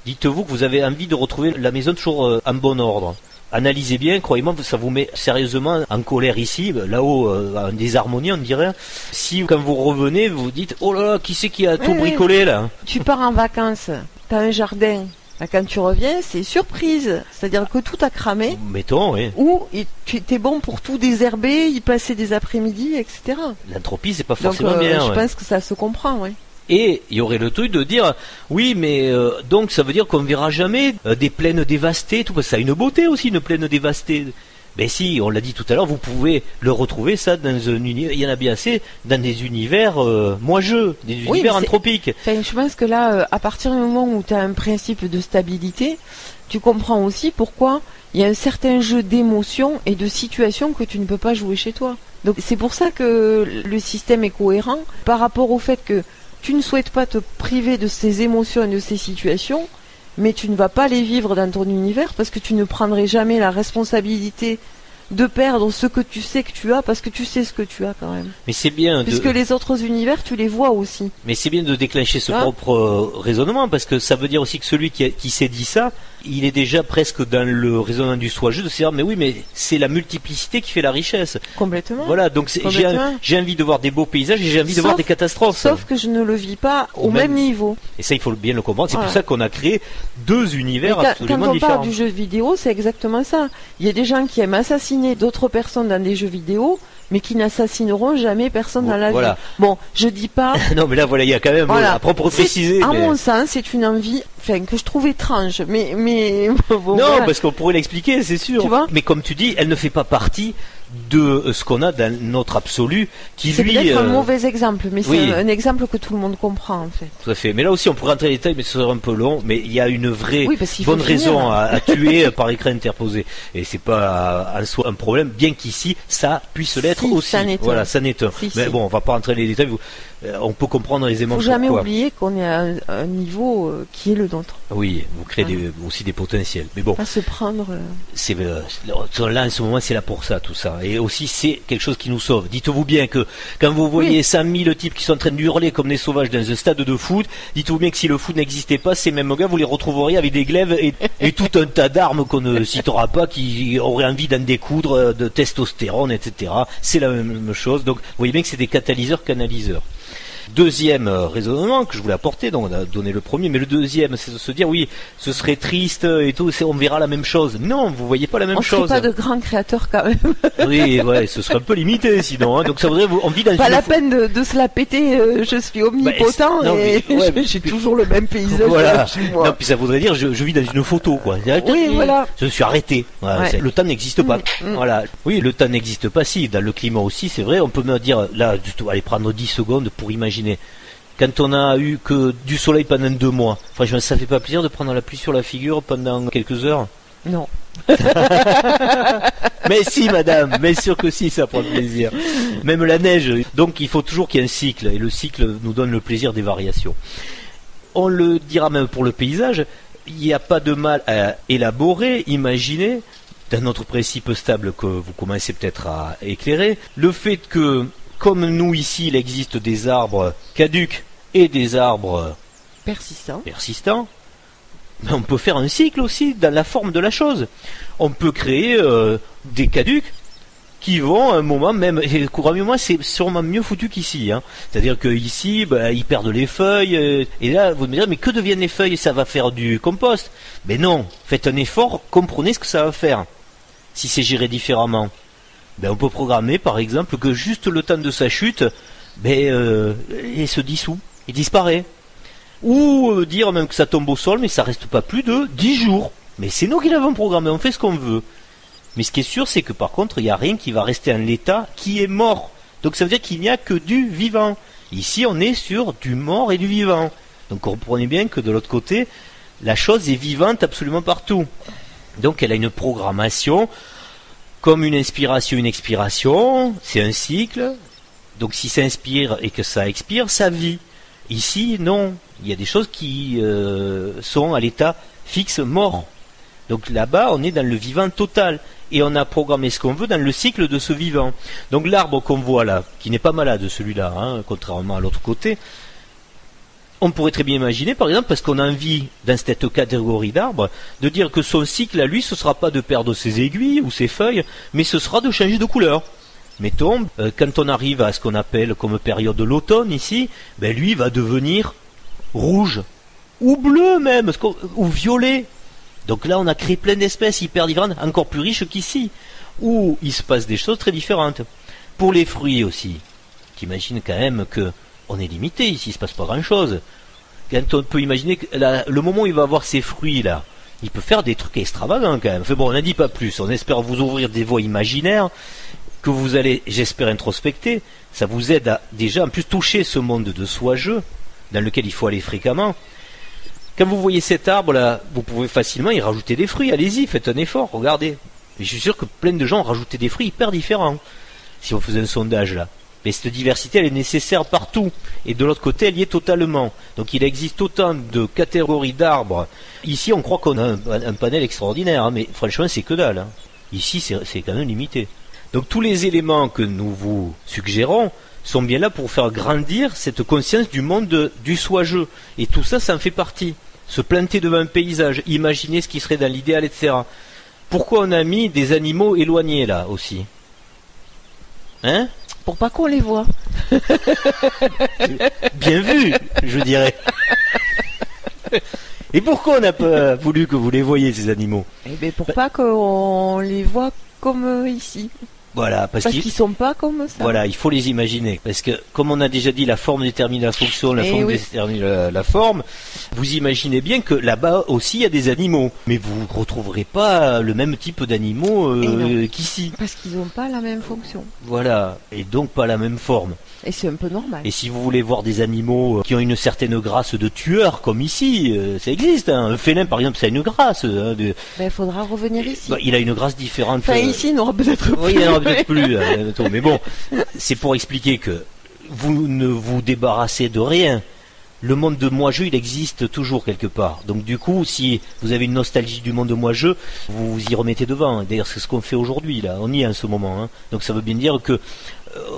dites-vous que vous avez envie de retrouver la maison toujours en bon ordre. Analysez bien, croyez-moi, ça vous met sérieusement en colère ici, là-haut, en désharmonie, on dirait. Si, quand vous revenez, vous dites, oh là là, qui c'est qui a tout bricolé, là? Tu pars en vacances, t'as un jardin. Quand tu reviens, c'est surprise. C'est-à-dire que tout a cramé. Mettons, oui. Ou tu étais bon pour tout désherber, y passer des après-midi, etc. L'entropie, c'est pas forcément bien. Je pense que ça se comprend, oui. Et il y aurait le truc de dire oui mais donc ça veut dire qu'on ne verra jamais des plaines dévastées, tout parce que ça a une beauté aussi une plaine dévastée. Ben si, on l'a dit tout à l'heure, vous pouvez le retrouver ça dans un univers, il y en a bien assez dans des univers moigeux, des univers anthropiques. Enfin, je pense que là, à partir du moment où tu as un principe de stabilité, tu comprends aussi pourquoi il y a un certain jeu d'émotions et de situations que tu ne peux pas jouer chez toi. Donc c'est pour ça que le système est cohérent par rapport au fait que tu ne souhaites pas te priver de ces émotions et de ces situations, mais tu ne vas pas les vivre dans ton univers parce que tu ne prendrais jamais la responsabilité de perdre ce que tu sais que tu as, parce que tu sais ce que tu as quand même. Mais c'est bien. Puisque les autres univers, tu les vois aussi. Mais c'est bien de déclencher ce propre raisonnement, parce que ça veut dire aussi que celui qui s'est dit ça, il est déjà presque dans le raisonnement du soi-jeu, de se dire, mais oui, mais c'est la multiplicité qui fait la richesse. Complètement. Voilà, donc j'ai envie de voir des beaux paysages et j'ai envie de voir des catastrophes. Sauf que je ne le vis pas au même niveau. Et ça, il faut bien le comprendre. C'est pour ça qu'on a créé deux univers absolument différents. Quand on parle du jeu vidéo, c'est exactement ça. Il y a des gens qui aiment assassiner d'autres personnes dans des jeux vidéo, mais qui n'assassineront jamais personne dans la vie. Bon, je dis pas... non, mais là, voilà, il y a quand même, à propre préciser... À mon sens, c'est une envie que je trouve étrange, mais bon, non, parce qu'on pourrait l'expliquer, c'est sûr. Tu vois, mais comme tu dis, elle ne fait pas partie de ce qu'on a dans notre absolu, qui c'est lui... C'est peut-être un mauvais exemple, mais c'est un exemple que tout le monde comprend, en fait. Tout à fait. Mais là aussi, on pourrait rentrer dans les détails, mais ce serait un peu long. Mais il y a une vraie bonne raison à tuer par écran interposé. Et c'est pas en soi un problème, bien qu'ici, ça puisse l'être aussi. Voilà, ça n'est un. Mais bon, on va pas rentrer dans les détails. On peut comprendre aisément pourquoi. Il ne faut jamais oublier qu'on est à un niveau qui est le nôtre. Oui, vous créez aussi des potentiels. Mais bon. À se prendre... C'est là, en ce moment, c'est là pour ça, tout ça. Et aussi, c'est quelque chose qui nous sauve. Dites-vous bien que quand vous voyez 100 000 types qui sont en train d'hurler comme des sauvages dans un stade de foot, dites-vous bien que si le foot n'existait pas, ces mêmes gars, vous les retrouveriez avec des glaives et tout un tas d'armes qu'on ne citera pas, qui auraient envie d'en découdre, de testostérone, etc. C'est la même chose. Donc, vous voyez bien que c'est des catalyseurs-canaliseurs. Deuxième raisonnement que je voulais apporter, donc on a donné le premier, mais le deuxième, c'est de se dire oui, ce serait triste et tout, on verra la même chose. Non, vous voyez pas la même chose. On serait pas de grands créateurs quand même. Oui, ouais, ce serait un peu limité sinon. Donc ça voudrait, on vit dans pas la peine de se la péter. Je suis omnipotent j'ai toujours le même paysage. Voilà. Chez moi. Non, puis ça voudrait dire je vis dans une photo, quoi. Oui, voilà. Je suis arrêté. Voilà, le temps n'existe pas. Voilà. Oui, le temps n'existe pas. Si dans le climat aussi, c'est vrai. On peut me dire là, aller prendre 10 secondes pour imaginer quand on a eu que du soleil pendant 2 mois. Franchement, ça fait pas plaisir de prendre la pluie sur la figure pendant quelques heures? Non. Mais si, madame, mais sûr que si, ça prend plaisir. Même la neige. Donc il faut toujours qu'il y ait un cycle, et le cycle nous donne le plaisir des variations. On le dira même pour le paysage, il n'y a pas de mal à élaborer, imaginer, dans notre principe stable que vous commencez peut-être à éclairer, le fait que, comme nous ici, il existe des arbres caducs et des arbres persistants, mais on peut faire un cycle aussi dans la forme de la chose. On peut créer des caducs qui vont à un moment même, et couramment c'est sûrement mieux foutu qu'ici. Hein. C'est-à-dire que ici, ils perdent les feuilles, et là vous me direz, mais que deviennent les feuilles? Ça va faire du compost? Mais non, faites un effort, comprenez ce que ça va faire. Si c'est géré différemment, on peut programmer par exemple que juste le temps de sa chute, il se dissout, il disparaît. Ou dire même que ça tombe au sol, mais ça reste pas plus de 10 jours. Mais c'est nous qui l'avons programmé, on fait ce qu'on veut. Mais ce qui est sûr, c'est que par contre, il n'y a rien qui va rester en l'état qui est mort. Donc ça veut dire qu'il n'y a que du vivant. Ici, on est sur du mort et du vivant. Donc comprenez bien que de l'autre côté, la chose est vivante absolument partout. Donc elle a une programmation, comme une inspiration, une expiration, c'est un cycle. Donc si ça inspire et que ça expire, ça vit. Ici, non. Il y a des choses qui sont à l'état fixe, mort. Donc là-bas, on est dans le vivant total. Et on a programmé ce qu'on veut dans le cycle de ce vivant. Donc l'arbre qu'on voit là, qui n'est pas malade celui-là, hein, contrairement à l'autre côté, on pourrait très bien imaginer, par exemple, parce qu'on a envie, dans cette catégorie d'arbres, de dire que son cycle à lui, ce ne sera pas de perdre ses aiguilles ou ses feuilles, mais ce sera de changer de couleur. Mettons, quand on arrive à ce qu'on appelle comme période de l'automne ici, lui va devenir rouge, ou bleu même, ou violet. Donc là, on a créé plein d'espèces hyper différentes, encore plus riches qu'ici, où il se passe des choses très différentes. Pour les fruits aussi, t'imagines quand même que on est limité ici, il ne se passe pas grand-chose. Quand on peut imaginer que le moment où il va avoir ces fruits-là, il peut faire des trucs extravagants quand même. Enfin bon, on n'en dit pas plus, on espère vous ouvrir des voies imaginaires, que vous allez, j'espère, introspecter. Ça vous aide à déjà en plus toucher ce monde de soi-jeu, dans lequel il faut aller fréquemment. Quand vous voyez cet arbre-là, vous pouvez facilement y rajouter des fruits. Allez-y, faites un effort, regardez. Et je suis sûr que plein de gens ont rajouté des fruits hyper différents, si on faisait un sondage là. Mais cette diversité, elle est nécessaire partout. Et de l'autre côté, elle y est totalement. Donc il existe autant de catégories d'arbres. Ici, on croit qu'on a un panel extraordinaire, hein, mais franchement, c'est que dalle. Hein. Ici, c'est quand même limité. Donc tous les éléments que nous vous suggérons sont bien là pour faire grandir cette conscience du monde du soi-jeu. Et tout ça, ça en fait partie. Se planter devant un paysage, imaginer ce qui serait dans l'idéal, etc. Pourquoi on a mis des animaux éloignés là aussi? Hein? Pour pas qu'on les voit. Bien vu, je dirais. Et pourquoi on n'a pas voulu que vous les voyiez, ces animaux? Pour pas qu'on les voit comme ici. Voilà, parce qu'ils sont pas comme ça. Voilà, il faut les imaginer. Parce que, comme on a déjà dit, la forme détermine la fonction, la forme détermine la forme. Vous imaginez bien que là-bas aussi, il y a des animaux. Mais vous ne retrouverez pas le même type d'animaux qu'ici. Parce qu'ils n'ont pas la même fonction. Voilà, et donc pas la même forme. Et c'est un peu normal. Et si vous voulez voir des animaux qui ont une certaine grâce de tueur, comme ici, ça existe. Hein. Un félin, par exemple, ça a une grâce. Hein, il faudra revenir ici. Il a une grâce différente. Enfin, ici, il n'aura peut-être plus. Oui, il n'aura peut-être plus. Mais bon, c'est pour expliquer que vous ne vous débarrassez de rien. Le monde de moi-jeu, il existe toujours quelque part. Donc du coup, si vous avez une nostalgie du monde de moi-jeu, vous vous y remettez devant. D'ailleurs, c'est ce qu'on fait aujourd'hui, là. On y est en ce moment. Hein. Donc ça veut bien dire que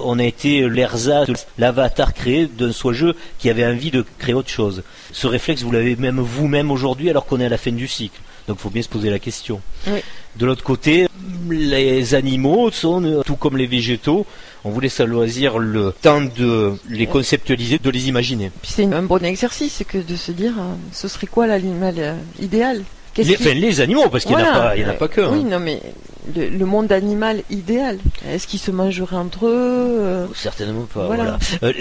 on a été l'ersatz, l'avatar créé d'un soi-jeu qui avait envie de créer autre chose. Ce réflexe, vous l'avez même vous-même aujourd'hui, alors qu'on est à la fin du cycle. Donc il faut bien se poser la question. Oui. De l'autre côté, les animaux sont, tout comme les végétaux, on vous laisse à loisir le temps de les conceptualiser, de les imaginer. Puis c'est un bon exercice que de se dire, ce serait quoi l'animal idéal? Les animaux, parce qu'il n'y en a pas que. Oui, non mais le monde animal idéal. Est-ce qu'ils se mangeraient entre eux Certainement pas. Voilà.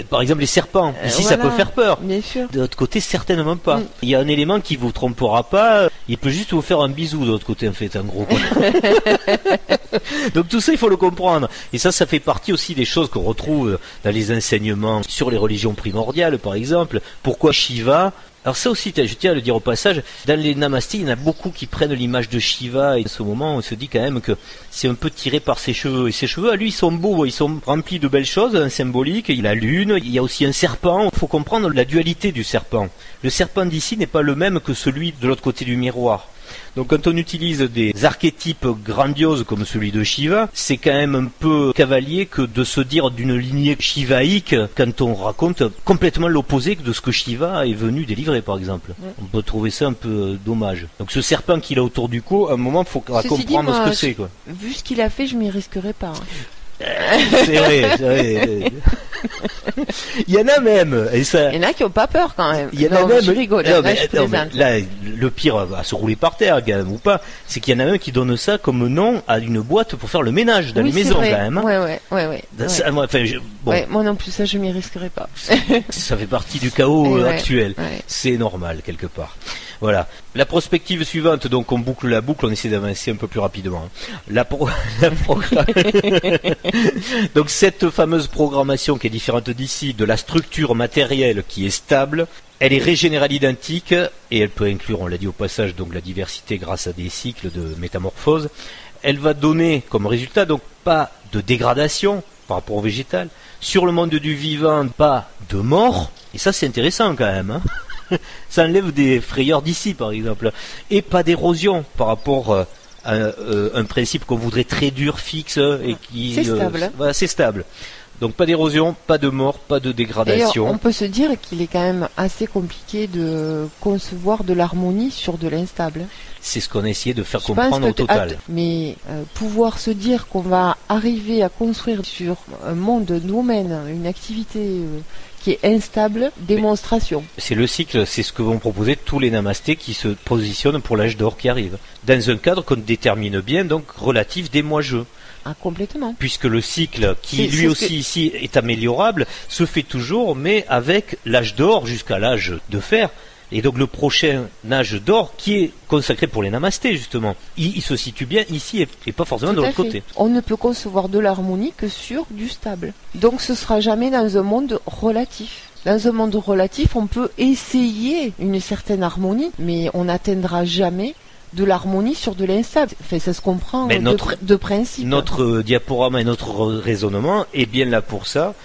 Par exemple, les serpents. Ici, voilà. ça peut faire peur. Bien sûr. De l'autre côté, certainement pas. Il y a un élément qui vous trompera pas. Il peut juste vous faire un bisou de l'autre côté, en fait, en gros. Donc tout ça, il faut le comprendre. Et ça fait partie aussi des choses qu'on retrouve dans les enseignements sur les religions primordiales, par exemple. Pourquoi Shiva? Alors ça aussi, je tiens à le dire au passage, dans les namastés, il y en a beaucoup qui prennent l'image de Shiva, et à ce moment, on se dit quand même que c'est un peu tiré par ses cheveux. Et ses cheveux, à lui, ils sont beaux, ils sont remplis de belles choses, un symbolique, il y a la lune, il y a aussi un serpent. Il faut comprendre la dualité du serpent. Le serpent d'ici n'est pas le même que celui de l'autre côté du miroir. Donc quand on utilise des archétypes grandioses comme celui de Shiva, c'est quand même un peu cavalier que de se dire d'une lignée shivaïque quand on raconte complètement l'opposé de ce que Shiva est venu délivrer, par exemple. On peut trouver ça un peu dommage. Donc ce serpent qu'il a autour du cou, à un moment, il faut comprendre ce que c'est, quoi. Vu ce qu'il a fait, je m'y risquerais pas. C'est vrai. Il y en a même. Et ça... Il y en a qui ont pas peur quand même. Il y en a même. Je rigole. Là, le pire à se rouler par terre, quand même, ou pas, c'est qu'il y en a même qui donnent ça comme nom à une boîte pour faire le ménage dans les maisons, vrai. quand même. Ouais. Ça, moi, moi non plus, ça je m'y risquerais pas. Ça fait partie du chaos actuel. Ouais. C'est normal quelque part. Voilà. La prospective suivante, donc on boucle la boucle, on essaie d'avancer un peu plus rapidement. Donc cette fameuse programmation qui est différente d'ici, de la structure matérielle qui est stable, elle est régénérale identique et elle peut inclure, on l'a dit au passage, donc la diversité grâce à des cycles de métamorphose. Elle va donner comme résultat donc pas de dégradation par rapport au végétal. Sur le monde du vivant, pas de mort. Et ça c'est intéressant quand même, hein. Ça enlève des frayeurs d'ici, par exemple. Et pas d'érosion par rapport à un principe qu'on voudrait très dur, fixe et qui... C'est stable. Voilà, c'est stable. Donc pas d'érosion, pas de mort, pas de dégradation. D'ailleurs, on peut se dire qu'il est quand même assez compliqué de concevoir de l'harmonie sur de l'instable. C'est ce qu'on a essayé de faire comprendre au total. Mais pouvoir se dire qu'on va arriver à construire sur un monde, un domaine, une activité... qui est instable, démonstration. C'est le cycle, c'est ce que vont proposer tous les namastés qui se positionnent pour l'âge d'or qui arrive. Dans un cadre qu'on détermine bien, donc relatif des mois-jeux. Ah, complètement. Puisque le cycle, qui lui aussi ici est améliorable, se fait toujours, mais avec l'âge d'or jusqu'à l'âge de fer. Et donc le prochain âge d'or qui est consacré pour les namastés justement, il se situe bien ici et pas forcément de l'autre côté. On ne peut concevoir de l'harmonie que sur du stable. Donc ce sera jamais dans un monde relatif. Dans un monde relatif, on peut essayer une certaine harmonie, mais on n'atteindra jamais de l'harmonie sur de l'instable. Enfin, ça se comprend de principe. Notre diaporama et notre raisonnement est bien là pour ça.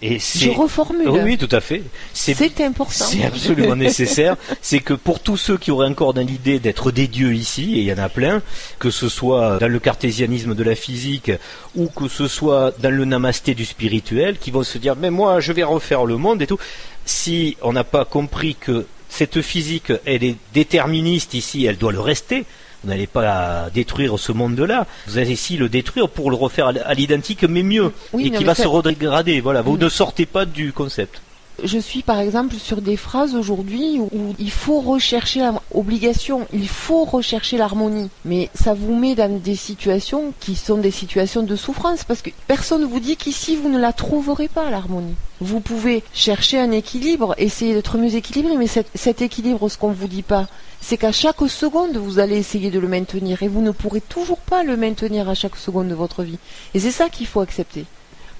Et je reformule. Oui, tout à fait. C'est important. C'est absolument nécessaire. C'est que pour tous ceux qui auraient encore dans l'idée d'être des dieux ici, et il y en a plein, que ce soit dans le cartésianisme de la physique ou que ce soit dans le namasté du spirituel, qui vont se dire mais moi je vais refaire le monde et tout. Si on n'a pas compris que cette physique elle est déterministe ici, elle doit le rester. Vous n'allez pas détruire ce monde-là. Vous allez ici le détruire pour le refaire à l'identique, mais mieux. Oui, et qui va se redégrader. Voilà. Vous ne sortez pas du concept. Je suis par exemple sur des phrases aujourd'hui où il faut rechercher l'obligation, il faut rechercher l'harmonie. Mais ça vous met dans des situations qui sont des situations de souffrance parce que personne ne vous dit qu'ici vous ne la trouverez pas l'harmonie. Vous pouvez chercher un équilibre, essayer d'être mieux équilibré, mais cet équilibre, ce qu'on ne vous dit pas, c'est qu'à chaque seconde, vous allez essayer de le maintenir et vous ne pourrez toujours pas le maintenir à chaque seconde de votre vie. Et c'est ça qu'il faut accepter.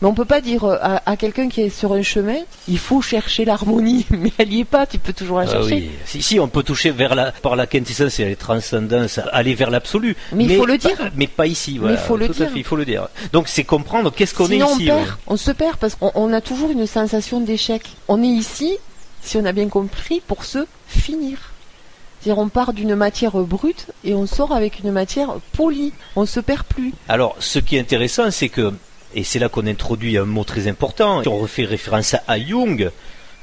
Mais on peut pas dire à quelqu'un qui est sur un chemin, il faut chercher l'harmonie, mais elle y est pas, tu peux toujours la chercher. Oui. Si, on peut toucher par la quintessence et la transcendance, aller vers l'absolu. Mais il faut le dire. Mais pas ici, voilà. Mais il faut le dire. Il faut le dire. Donc c'est comprendre qu'est-ce qu'on Sinon, est ici. On se perd parce qu'on a toujours une sensation d'échec. On est ici, si on a bien compris, pour se finir. C'est-à-dire on part d'une matière brute et on sort avec une matière polie. On se perd plus. Alors, ce qui est intéressant, c'est que et c'est là qu'on introduit un mot très important. On refait référence à Jung.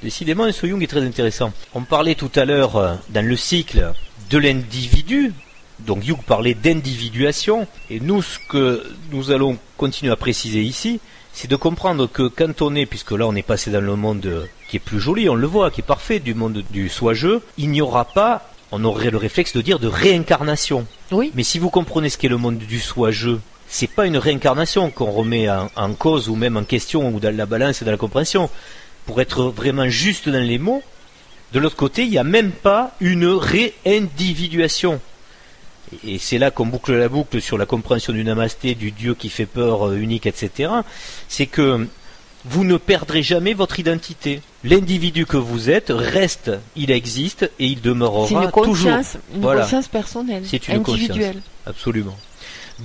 Décidément, ce Jung est très intéressant. On parlait tout à l'heure, dans le cycle, de l'individu. Donc Jung parlait d'individuation. Et nous, ce que nous allons continuer à préciser ici, c'est de comprendre que quand on est, puisque là on est passé dans le monde qui est plus joli, on le voit, qui est parfait, du monde du soi-je, il n'y aura pas on aurait le réflexe de dire de réincarnation. Oui. Mais si vous comprenez ce qu'est le monde du soi-je, c'est pas une réincarnation qu'on remet en cause ou même en question ou dans la balance et dans la compréhension. Pour être vraiment juste dans les mots, de l'autre côté, il n'y a même pas une réindividuation. Et c'est là qu'on boucle la boucle sur la compréhension du namasté, du Dieu qui fait peur, unique, etc. C'est que vous ne perdrez jamais votre identité. L'individu que vous êtes reste, il existe et il demeurera toujours. Une conscience personnelle, c'est une individuelle. Conscience, absolument.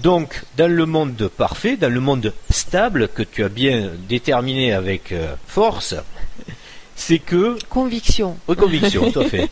Donc, dans le monde parfait, dans le monde stable, que tu as bien déterminé avec force, c'est que... Conviction. Oui, conviction, tout à fait.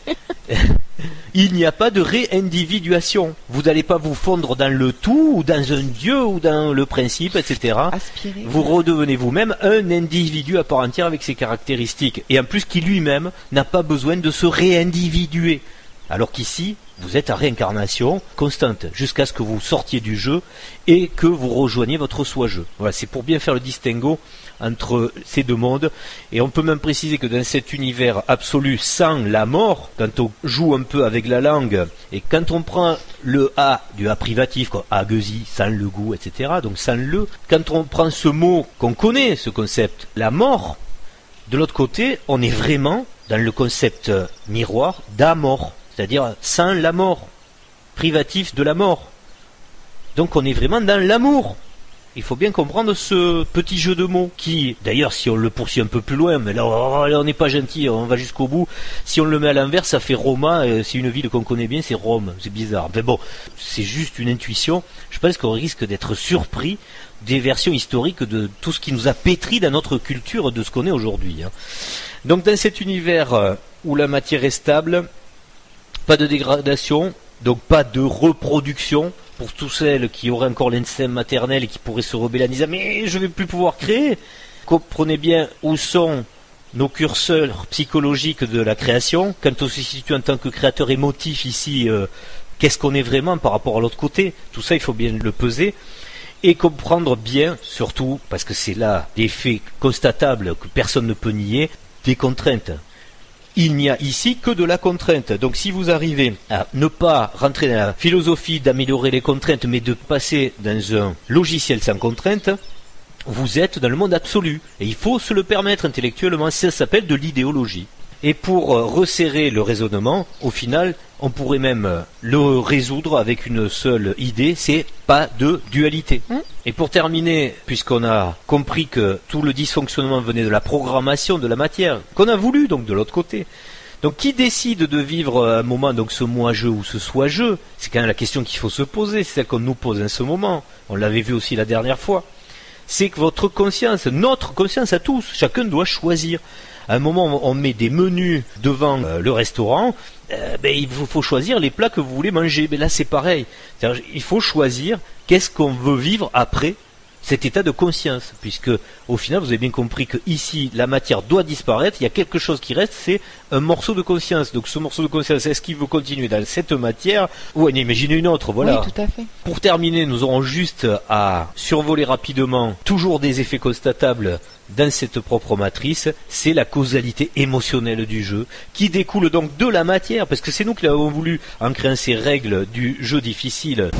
Il n'y a pas de réindividuation. Vous n'allez pas vous fondre dans le tout, ou dans un dieu, ou dans le principe, etc. Aspirer. Vous redevenez vous-même un individu à part entière avec ses caractéristiques. Et en plus, qui lui-même n'a pas besoin de se réindividuer. Alors qu'ici, vous êtes à réincarnation constante, jusqu'à ce que vous sortiez du jeu et que vous rejoigniez votre soi-jeu. Voilà, c'est pour bien faire le distinguo entre ces deux mondes. Et on peut même préciser que dans cet univers absolu sans la mort, quand on joue un peu avec la langue, et quand on prend le A du A privatif, quoi, ageusie, sans le goût, etc., donc sans le, quand on prend ce mot qu'on connaît, ce concept, la mort, de l'autre côté, on est vraiment dans le concept miroir d'amort. C'est-à-dire sans la mort, privatif de la mort. Donc on est vraiment dans l'amour. Il faut bien comprendre ce petit jeu de mots qui, d'ailleurs, si on le poursuit un peu plus loin, mais là on n'est pas gentil, on va jusqu'au bout. Si on le met à l'envers, ça fait Roma, c'est une ville qu'on connaît bien, c'est Rome, c'est bizarre. Mais bon, c'est juste une intuition. Je pense qu'on risque d'être surpris des versions historiques de tout ce qui nous a pétri dans notre culture de ce qu'on est aujourd'hui. Donc dans cet univers où la matière est stable, pas de dégradation, donc pas de reproduction pour tous celles qui auraient encore l'instinct maternel et qui pourraient se rebeller en disant mais je vais plus pouvoir créer. Comprenez bien où sont nos curseurs psychologiques de la création. Quand on se situe en tant que créateur émotif ici, qu'est-ce qu'on est vraiment par rapport à l'autre côté? Tout ça, il faut bien le peser. Et comprendre bien, surtout, parce que c'est là des faits constatables que personne ne peut nier, des contraintes. Il n'y a ici que de la contrainte. Donc si vous arrivez à ne pas rentrer dans la philosophie d'améliorer les contraintes, mais de passer dans un logiciel sans contrainte, vous êtes dans le monde absolu. Et il faut se le permettre intellectuellement, ça s'appelle de l'idéologie. Et pour resserrer le raisonnement, au final, on pourrait même le résoudre avec une seule idée, c'est pas de dualité. Et pour terminer, puisqu'on a compris que tout le dysfonctionnement venait de la programmation de la matière, qu'on a voulu donc de l'autre côté. Donc qui décide de vivre un moment, donc ce moi-je ou ce soi-je? C'est quand même la question qu'il faut se poser, c'est celle qu'on nous pose en ce moment. On l'avait vu aussi la dernière fois. C'est que votre conscience, notre conscience à tous, chacun doit choisir. À un moment, on met des menus devant le restaurant, il faut choisir les plats que vous voulez manger. Mais là, c'est pareil. C'est-à-dire, il faut choisir qu'est-ce qu'on veut vivre après cet état de conscience. Puisque, au final, vous avez bien compris que ici, la matière doit disparaître. Il y a quelque chose qui reste, c'est un morceau de conscience. Donc, ce morceau de conscience, est-ce qu'il veut continuer dans cette matière ou en imaginer une autre? Voilà. Oui, tout à fait. Pour terminer, nous aurons juste à survoler rapidement toujours des effets constatables dans cette propre matrice, c'est la causalité émotionnelle du jeu, qui découle donc de la matière, parce que c'est nous qui l'avons voulu en créant ces règles du jeu difficile.